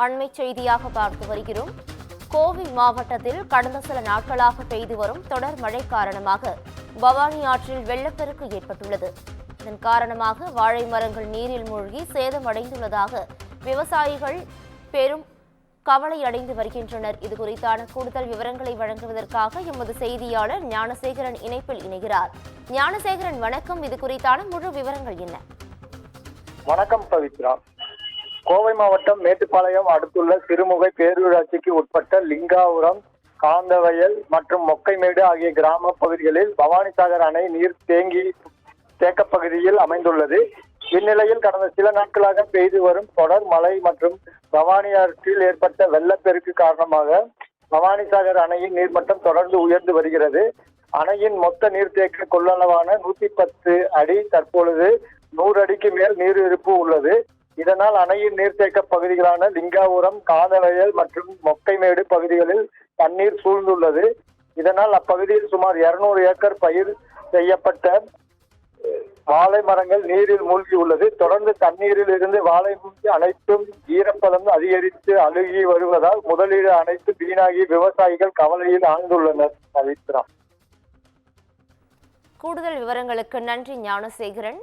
அண்மை செய்தியாக பார்த்து வருகிறோம். கோவை மாவட்டத்தில் கடந்த சில நாட்களாக பெய்து வரும் தொடர் மழை காரணமாக பவானி ஆற்றில் வெள்ளப்பெருக்கு ஏற்பட்டுள்ளது. இதன் காரணமாக வாழை மரங்கள் நீரில் மூழ்கி சேதமடைந்துள்ளதாக விவசாயிகள் பெரும் கவலை அடைந்து வருகின்றனர். இது குறித்தான கூடுதல் விவரங்களை வழங்குவதற்காக எமது செய்தியாளர் ஞானசேகரன் இணைப்பில் இணைகிறார். ஞானசேகரன், வணக்கம். இது குறித்தான முழு விவரங்கள் என்ன? வணக்கம் பவித்ரா. கோவை மாவட்டம் மேட்டுப்பாளையம் அடுத்துள்ள சிறுமுகை பேரூராட்சிக்கு உட்பட்ட லிங்காபுரம், காந்தவயல் மற்றும் மொக்கைமேடு ஆகிய கிராம பகுதிகளில் பவானிசாகர் அணை நீர் தேக்க பகுதியில் அமைந்துள்ளது. இந்நிலையில் கடந்த சில நாட்களாக பெய்து வரும் தொடர் மழை மற்றும் பவானி ஆற்றில் ஏற்பட்ட வெள்ளப்பெருக்கு காரணமாக பவானிசாகர் அணையின் நீர்மட்டம் தொடர்ந்து உயர்ந்து வருகிறது. அணையின் மொத்த நீர்த்தேக்க கொள்ளளவான 110 அடி தற்பொழுது 100 அடிக்கு மேல் நீர் இருப்பு உள்ளது. இதனால் அணையின் நீர்த்தேக்க பகுதிகளான லிங்காபுரம், காந்தவயல் மற்றும் மொக்கைமேடு பகுதிகளில் தண்ணீர் சூழ்ந்துள்ளது. இதனால் அப்பகுதியில் சுமார் 200 ஏக்கர் பயிர் செய்யப்பட்ட வாழை மரங்கள் நீரில் மூழ்கி உள்ளது. தொடர்ந்து தண்ணீரில் இருந்து வாழை அனைத்தும் ஈரப்பதம் அதிகரித்து அழுகி வருவதால் முதலீடு அனைத்து வீணாகி விவசாயிகள் கவலையில் ஆழ்ந்துள்ளனர். பவித்ரா, கூடுதல் விவரங்களுக்கு நன்றி ஞானசேகரன்.